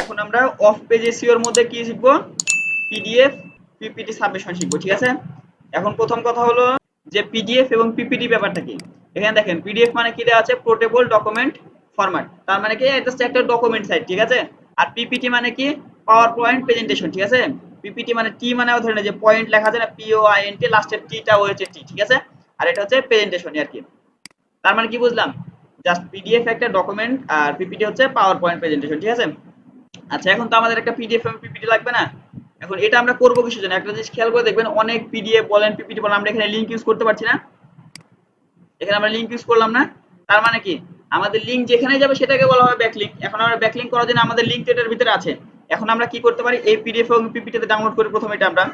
এখন আমরা of page SEO এর মধ্যে কি শিখবো, পিডিএফ পিপিটি সাবমিশন শিখবো, ঠিক আছে। এখন প্রথম কথা হলো যে পিডিএফ এবং পিপিটি ব্যাপারটা কি। এখানে দেখেন পিডিএফ মানে কি দেওয়া আছে, পোর্টেবল ডকুমেন্ট ফরম্যাট, তার মানে কি এটা হচ্ছে একটা ডকুমেন্ট সাইট, ঠিক আছে। আর পিপিটি মানে কি, পাওয়ার পয়েন্ট প্রেজেন্টেশন, ঠিক আছে। পিপিটি মানে টি মানে ধরেন যে পয়েন্ট লেখা আছে না, POINT, লাস্টের টিটা হয়েছে টি, ঠিক আছে। আর এটা হচ্ছে প্রেজেন্টেশন আর কি। তার মানে কি বুঝলাম, জাস্ট পিডিএফ একটা ডকুমেন্ট আর পিপিটি হচ্ছে পাওয়ার পয়েন্ট প্রেজেন্টেশন, ঠিক আছে। আচ্ছা, এখন তো আমাদের একটা পিডিএফ এবং পিপিটি লাগবে না। এখন এটা আমরা করবো কিসের জন্য, একটা জিনিস খেয়াল করে দেখবেন, অনেক পিডিএফ বলেন পিপিটি বলেন আমরা এখানে লিঙ্ক ইউজ করতে পারছি না। এখানে আমরা লিঙ্ক ইউজ করলাম না, তার মানে কি আমাদের লিঙ্ক যেখানে যাবে সেটাকে বলা হবে ব্যাকলিঙ্ক। এখন আমরা ব্যাকলিঙ্ক করার জন্য আমাদের লিঙ্ক এটার ভিতরে আছে। এখন আমরা কি করতে পারি, এই পিডিএফ এবং পিপিটিতে ডাউনলোড করে প্রথমে এটা আমরা,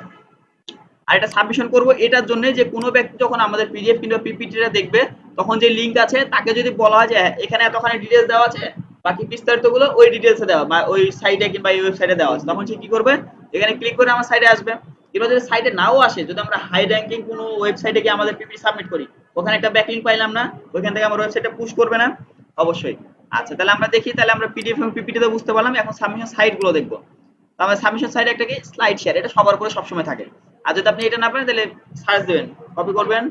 আর এটা সাবমিশন করব এটার জন্য যে কোনো ব্যক্তি যখন আমাদের পিডিএফ কিংবা পিপিটিটা দেখবে তখন যে লিঙ্ক আছে তাকে যদি বলা হয় যে এখানে এতখানি ডিটেলস দেওয়া আছে, বাকি বিস্তারিতগুলো ওই ডিটেলসে দেওয়া বা ওই সাইটে কিংবা এই ওয়েবসাইটে দেওয়া আছে, তখন সে কি করবে, এখানে ক্লিক করে আমার সাইটে আসবে। এবার যদি সাইটে নাও আসে, যদি আমরা হাই র্যাঙ্কিং কোনো ওয়েবসাইটে গিয়ে আমাদের পিপিটি সাবমিট করি, ওখানে একটা ব্যাকলিঙ্ক পাইলাম না, ওইখান থেকে আমার ওয়েবসাইটে পুশ করবে না? অবশ্যই। আচ্ছা, তাহলে আমরা দেখি, তাহলে আমরা পিডিএফ এবং পিপিটিতে বুঝতে পারলাম, এখন সাবমিশন সাইটগুলো দেখবো। তাহলে সাবমিশন সাইট একটা কি, স্লাইড শেয়ার, এটা সবার উপরে সবসময় থাকে। আর যদি আপনি এটা না পারেন তাহলে সার্চ দিবেন, কপি করবেন,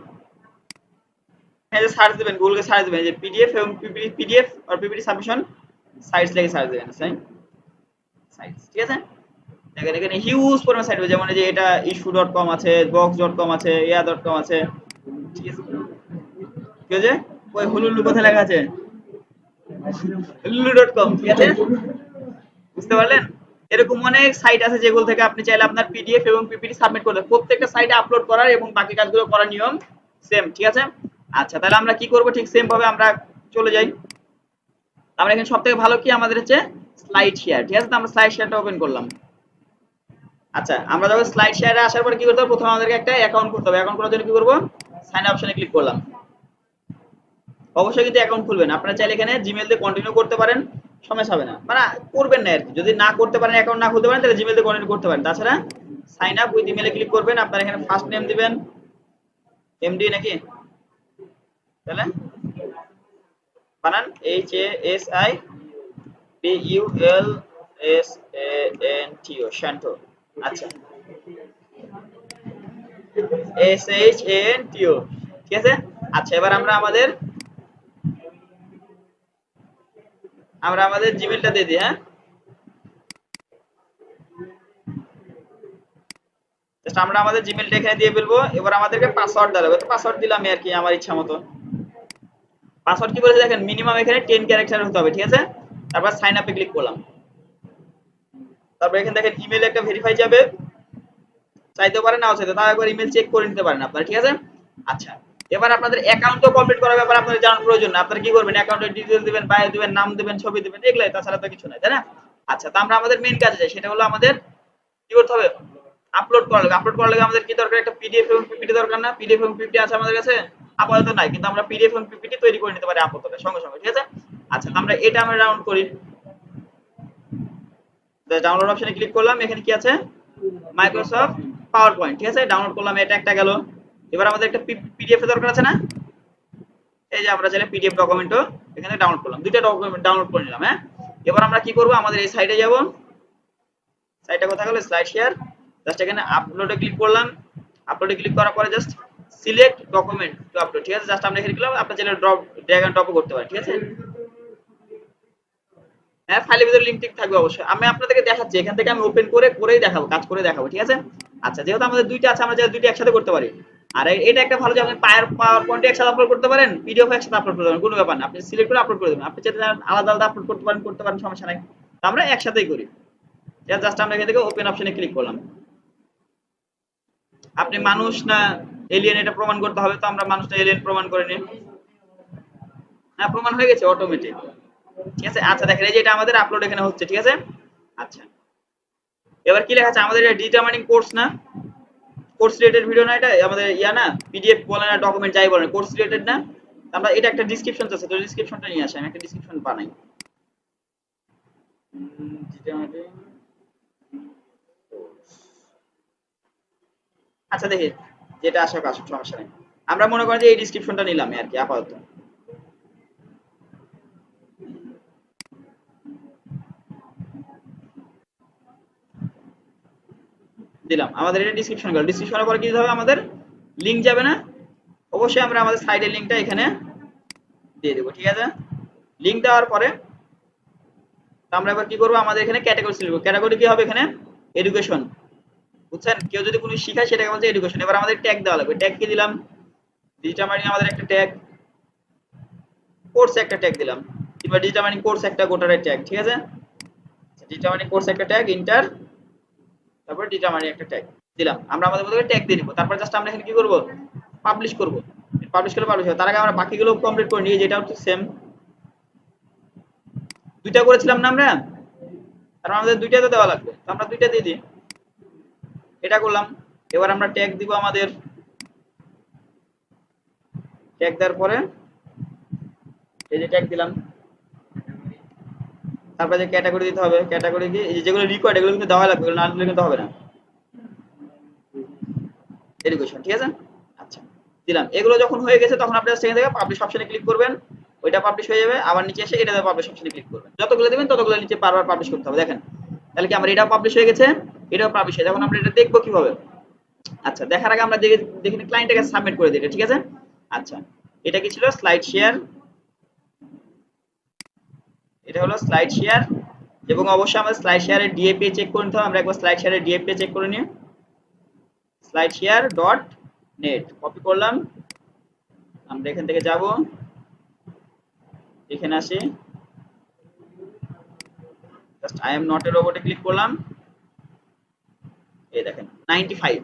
এই যে সার্চ দিবেন, গুগলে সার্চ দিবেন যে পিডিএফ এবং পিপিটি, পিডিএফ আর পিপিটি সাবমিশন সাইটস লিখে সার্চ দিবেন, সাইটস, ঠিক আছে। দেখেন এখানে হিউজ পরিমাণ সাইট হবে, যেমন এই যে এটা issue.com আছে, box.com আছে, ya.com আছে, ঠিক আছে। কি আছে, ওই হুলুলু কোথায় লেখা আছে, হুলুলু.com, ঠিক আছে, বুঝতে পারলেন। এরকম অনেক সাইট আছে যেগুলো থেকে আপনি চাইলে আপনার পিডিএফ এবং পিপিটি সাবমিট করতে, প্রত্যেকটা সাইটে আপলোড করার এবং বাকি কাজগুলো করার নিয়ম সেম, ঠিক আছে। আচ্ছা, তাহলে আমরা কি করব, ঠিক সেম ভাবে আমরা চলে যাই। আমরা এখানে সবথেকে ভালো কি আমাদের হচ্ছে স্লাইড শেয়ার, ঠিক আছে। তো আমরা স্লাইড শেয়ারটা ওপেন করলাম। আচ্ছা, আমরা যখন স্লাইড শেয়ারে আসার পর কি করতে হবে, প্রথমে আমাদেরকে একটা অ্যাকাউন্ট করতে হবে। অ্যাকাউন্ট করার জন্য কি করব, সাইন আপ অপশনে ক্লিক করলাম। অবশ্যই কিন্তু অ্যাকাউন্ট খুলবেন, আপনারা চাইলে এখানে জিমেইল দিয়ে কন্টিনিউ করতে পারেন, সমস্যা হবে না, মানে করবেন না আর কি। যদি না করতে পারেন, অ্যাকাউন্ট না খুলতে পারেন, তাহলে জিমেইল দিয়ে কন্টিনিউ করতে পারেন। তাছাড়া সাইন আপ উইথ ইমেইলে ক্লিক করবেন, আপনারা এখানে ফার্স্ট নেম দিবেন এমডি নাকি, তাহলে বানান HASIBULSANTO, শান্তো। আচ্ছা, SHANTO, ঠিক আছে। আচ্ছা, এবার আমরা আমাদের জিমেইলটা দিয়ে দিই, হ্যাঁ। জাস্ট আমরা আমাদের জিমেইলটা এখানে দিয়ে ফেলবো। এবার আমাদেরকে পাসওয়ার্ড দিতে হবে, তো পাসওয়ার্ড দিলাম আর কি আমার ইচ্ছা মতো। পাসওয়ার্ড কি বলেছে দেখেন, মিনিমাম এখানে 10 ক্যারেক্টার হতে হবে, ঠিক আছে। তারপর সাইন আপে ক্লিক করলাম। তারপর এখানে দেখেন ইমেইলে একটা ভেরিফাই যাবে, চাইতে পারেন নাও চাইতে, তাও একবার ইমেল চেক করে নিতে পারেন আপনারা, ঠিক আছে। আচ্ছা, এবার আপনাদের অ্যাকাউন্টও কমপ্লিট করার ব্যাপারে আপনাদের জানার প্রয়োজন না। আপনারা কি করবেন, অ্যাকাউন্টের ডিটেইলস দিবেন, বায়ো দিবেন, নাম দিবেন, ছবি দিবেন, এগুলাই, তাছাড়া তো কিছু নাই, তাই না। আচ্ছা, তো আমরা আমাদের মেইন কাজে যাই, সেটা হলো আমাদের কি করতে হবে, আপলোড করা লাগবে। আপলোড করার লাগে আমাদের কি দরকার, একটা পিডিএফ এবং পিপিটি দরকার না। পিডিএফ এবং পিপিটি আছে আমাদের কাছে, আপাতত নাই, কিন্তু আমরা পিডিএফ এবং পিপিটি তৈরি করে নিতে পারি আপাতত সঙ্গে সঙ্গে, ঠিক আছে। আচ্ছা, তো আমরা এটা ডাউনলোড করি। ডাউনলোড অপশনে ক্লিক করলাম, এখানে কি আছে, মাইক্রোসফট পাওয়ার পয়েন্ট, ঠিক আছে। ডাউনলোড করলাম, এটা একটা গেল। এবার আমাদের একটা পিডিএফ এর দরকার আছে না, এই যে আমরা চাইলে পিডিএফ ডকুমেন্টও এখানে ডাউনলোড করলাম, দুইটা ডকুমেন্ট ডাউনলোড করে নিলাম, হ্যাঁ। এবার আমরা কি করব, আমাদের এই সাইটে যাব, সাইটটা কোথায় গেল, স্লাইড শেয়ার, জাস্ট এখানে আপলোডে ক্লিক করলাম। আপলোডে ক্লিক করার পরে just select document to upload, ঠিক আছে। জাস্ট আমরা এখানে ক্লিক, আপনি চাইলে ড্রপ ড্র্যাগ এন্ড ড্রপও করতে পারেন, ঠিক আছে। হ্যাঁ, ফাইলের ভিতরে লিংক টিক থাকবে অবশ্যই। আমি আপনাদেরকে দেখাচ্ছি, এখান থেকে আমি ওপেন করেই দেখাবো, কাজ করে দেখাবো, ঠিক আছে। আচ্ছা, যেহেতু আমাদের দুইটা আছে, আমরা চাইলে দুইটা একসাথে করতে পারি। আর এটা একটা ভালো যে আপনি পাওয়ার পয়েন্টে একসাথে আপলোড করতে পারেন, পিডিএফ একসাথে আপলোড করতে পারেন, কোনো ব্যাপার না। আপনি সিলেক্ট করে আপলোড করে দেবেন, আপনি চাইলে আলাদা আলাদা আপলোড করতে পারেন, সমস্যা নাই। তো আমরা একসাথেই করি। জাস্ট আমরা এখান থেকে ওপেন অপশনে ক্লিক করলাম। আপনি মানুষ না এলিয়েন এটা প্রমাণ করতে হবে, তো আমরা মানুষ না এলিয়েন প্রমাণ করে নিই। হ্যাঁ, প্রমাণ হয়ে গেছে অটোমেটিক, ঠিক আছে। আচ্ছা, দেখেন এই যে এটা আমাদের আপলোড এখানে হচ্ছে, ঠিক আছে। আচ্ছা, এবার কি লেখা আছে, আমাদের এটা ডিটারমাইনিং কোর্স না, কোর্স রিলেটেড ভিডিও না, এটা আমাদের ইয়া না, পিডিএফ বলেন না, ডকুমেন্ট যাই বলেন, কোর্স রিলেটেড না। আমরা এটা একটা ডেসক্রিপশন আছে, তো ডেসক্রিপশনটা নিয়ে আসি, আমি একটা ডেসক্রিপশন বানাই। আচ্ছা, দেখি যেটা আসুক আসুক, সমস্যা নেই। আমরা মনে করি যে এই ডেসক্রিপশনটা নিলাম আর কি আপাতত। দিলাম, আমাদের এটা ডেসক্রিপশন গেল। ডেসক্রিপশনের পরে কি দিতে হবে আমাদের? লিংক যাবে না? অবশ্যই আমরা আমাদের সাইডের লিংকটা এখানে দিয়ে দেবো, ঠিক আছে? লিংক দেওয়ার পরে আমরা এবার কি করবো? আমাদের এখানে ক্যাটাগরি সিলেক্ট করব। ক্যাটাগরি কি হবে এখানে? এডুকেশন, বুঝছেন? কেউ যদি কোনো শিখায় সেটাকে বলছে এডুকেশন। এবার আমাদের ট্যাগ দেওয়া লাগবে। ট্যাগ কি দিলাম? ডিজিটাল মার্কেটিং আমাদের একটা ট্যাগ, কোর্স একটা ট্যাগ দিলাম, কিংবা ডিজিটাল মার্কেটিং কোর্স একটা গোটার ট্যাগ, ঠিক আছে? ডিজিটাল মার্কেটিং কোর্স একটা ট্যাগ, ইন্টার, তারপর ডিজিটাল মার্কেটিং একটা ট্যাগ দিলাম। আমরা আমাদের মধ্যে ট্যাগ দিয়ে নিব। তারপর জাস্ট আমরা এখানে কি করব? পাবলিশ করব। পাবলিশ করলে পাবলিশ হবে। তার আগে আমরা বাকিগুলো কমপ্লিট করে নিই, যেটা হচ্ছে সেম। দুইটা করেছিলাম না আমরা? তার আমাদের দুইটা তো দেওয়া লাগবে, তো আমরা দুইটা দিয়ে দিই। এটা করলাম। এবার আমরা ট্যাগ দিব আমাদের। ট্যাগ দেওয়ার পরে এই যে ট্যাগ দিলাম, তারপরে যে ক্যাটাগরি দিতে হবে। ক্যাটাগরি কি? এই যেগুলো রিকোয়ার্ড এগুলো কিন্তু দেওয়া লাগবে, এগুলো না দিলে কিন্তু হবে না। এডুকেশন, ঠিক আছে? আচ্ছা, দিলাম। এগুলো যখন হয়ে গেছে তখন আপনারা সেখান থেকে পাবলিশ অপশনে ক্লিক করবেন, ওইটা পাবলিশ হয়ে যাবে। আবার নিচে এসে এটাতে পাবলিশ অপশনে ক্লিক করবেন। যতগুলো দিবেন ততগুলো নিচে বারবার পাবলিশ করতে হবে। দেখেন তাহলে কি আমার এটাও পাবলিশ হয়ে গেছে, এটাও পাবলিশ হয়ে। এখন আমরা এটা দেখবো কিভাবে? আচ্ছা, দেখার আগে আমরা দেখে ক্লায়েন্টের কাছে সাবমিট করে দিই, ঠিক আছে? আচ্ছা, এটা কি ছিল? Slide share. এটা হলো স্লাইড শেয়ার, এবং অবশ্যই আমাদের স্লাইড শেয়ারের ডিএপি চেক করে নিতে হবে। আমরা একবার স্লাইড শেয়ারের ডিএপি চেক করে নিই। Slide share dot net copy করলাম। আমরা এখান থেকে যাব, এখানে আসি, just I am not a রোবটে ক্লিক করলাম। এই দেখেন 95,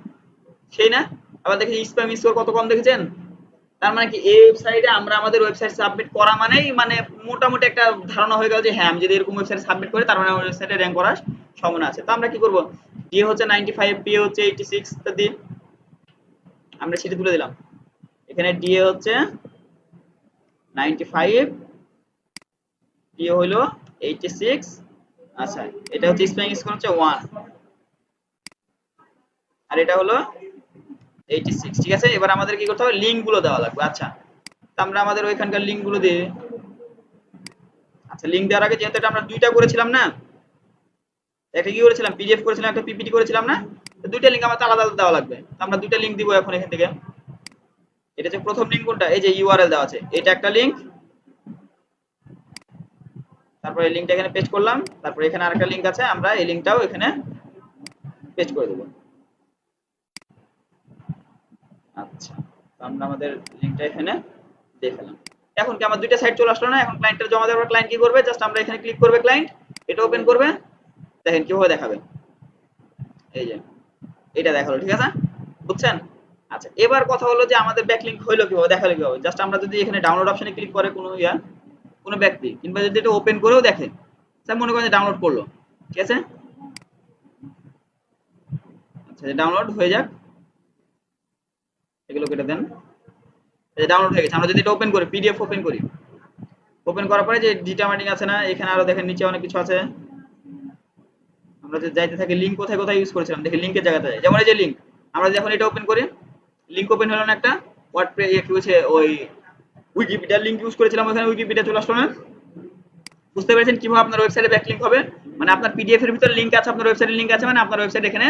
সেই না? আবার দেখেন স্প্যাম স্কোর কত কম, দেখেছেন? তার মানে কি এই ওয়েবসাইটে আমরা আমাদের ওয়েবসাইট সাবমিট করা মানেই মানে মোটামুটি একটা ধারণা হয়ে গেল যে হ্যাঁ, আমি যদি এরকম ওয়েবসাইট সাবমিট করি তার মানে আমার ওয়েবসাইটে র‍্যাঙ্ক করার সম্ভাবনা আছে। তো আমরা কি করব? ডি হচ্ছে 95, পি হচ্ছে 86, তো দিই, আমরা সেটা তুলে দিলাম। এখানে ডি হচ্ছে 95, পি হলো 86। আচ্ছা, এটা হচ্ছে স্প্যাম স্কোর হচ্ছে 1, আর এটা হলো 86, ঠিক আছে? এবার আমাদের কি করতে হবে? লিংক গুলো দেওয়া লাগবে। আচ্ছা, তো আমরা আমাদের ওইখানকার লিংক গুলো দিই। আচ্ছা, লিংক দেওয়ার আগে যেহেতু এটা আমরা দুইটা করেছিলাম না, একটা কি করেছিলাম? পিডিএফ করেছিলাম, একটা পিপিটি করেছিলাম না? তো দুইটা লিংক আমাদের আলাদা আলাদা দেওয়া লাগবে। তো আমরা দুইটা লিংক দিব এখন এখান থেকে। এটা হচ্ছে প্রথম লিংক, কোনটা? এই যে ইউআরএল দেওয়া আছে, এটা একটা লিংক। তারপর এই লিংকটা এখানে পেস্ট করলাম। তারপর এখানে আরেকটা লিংক আছে, আমরা এই লিংকটাও এখানে পেস্ট করে দেব। আচ্ছা, তো আমরা আমাদের লিংকটা এখানে দেখালাম। এখন কি আমার দুইটা সাইট চলে আসলো না? এখন ক্লায়েন্টের জমা দেওয়ার পর ক্লায়েন্ট কি করবে? জাস্ট আমরা এখানে ক্লিক করবে, ক্লায়েন্ট এটা ওপেন করবে। দেখেন কিভাবে দেখাবে, এই যে এটা দেখালো, ঠিক আছে? বুঝছেন? আচ্ছা, এবার কথা হলো যে আমাদের ব্যাকলিংক হইলো কিভাবে, দেখালো কিভাবে? জাস্ট আমরা যদি এখানে ডাউনলোড অপশনে ক্লিক করে কোনো ব্যক্তি, কিংবা যদি এটা ওপেন করেও দেখে, স্যার মনে করেন যে ডাউনলোড করলো, ঠিক আছে? আচ্ছা, ডাউনলোড হয়ে যাক, এগুলো কেটে দেন। এই যে ডাউনলোড হয়ে গেছে। আমরা যদি এটা ওপেন করি, পিডিএফ ওপেন করি, ওপেন করার পরে যে ডিজিটাল মার্কেটিং আছে না, এখানে আরো দেখেন নিচে অনেক কিছু আছে। আমরা যদি যাইতে থাকি, লিংক কোথায় কোথায় ইউজ করেছিলাম দেখি, লিংকের জায়গাতে যাই। যেমন এই যে লিংক, আমরা যখন এটা ওপেন করি, লিংক ওপেন হলো না একটা? ওয়ার্ডপ্রেস কি হচ্ছে, ওই উইকিপিডিয়া লিংক ইউজ করেছিলাম, ওখানে উইকিপিডিয়া চলে আসলো না? বুঝতে পেরেছেন কিভাবে আপনার ওয়েবসাইটে ব্যাকলিংক হবে? মানে আপনার পিডিএফ এর ভিতরে লিংক আছে, আপনার ওয়েবসাইটের লিংক আছে, মানে আপনার ওয়েবসাইট এখানে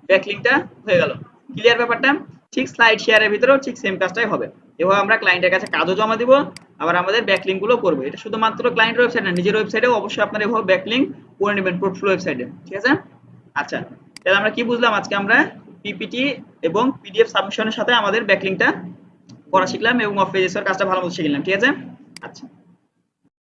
ব্যাকলিংকটা হয়ে গেল। ক্লিয়ার ব্যাপারটা? ঠিক স্লাইড শেয়ারের ভিতরেও ঠিক সেম কাজটাই হবে। এভাবে আমরা ক্লায়েন্টের কাছে কাজও জমা দিব, আবার আমাদের ব্যাকলিংক গুলো করব। এটা শুধুমাত্র ক্লায়েন্টের ওয়েবসাইট না, নিজের ওয়েবসাইটেও অবশ্যই আপনারা এভাবে ব্যাকলিংক করে নেবেন পোর্টফোলিও ওয়েবসাইটে, ঠিক আছে? আচ্ছা, তাহলে আমরা কি বুঝলাম? আজকে আমরা পিপিটি এবং পিডিএফ সাবমিশনের সাথে আমাদের ব্যাকলিংকটা করা শিখলাম এবং অফ পেজের কাজটা ভালো মতো শিখলাম, ঠিক আছে? আচ্ছা।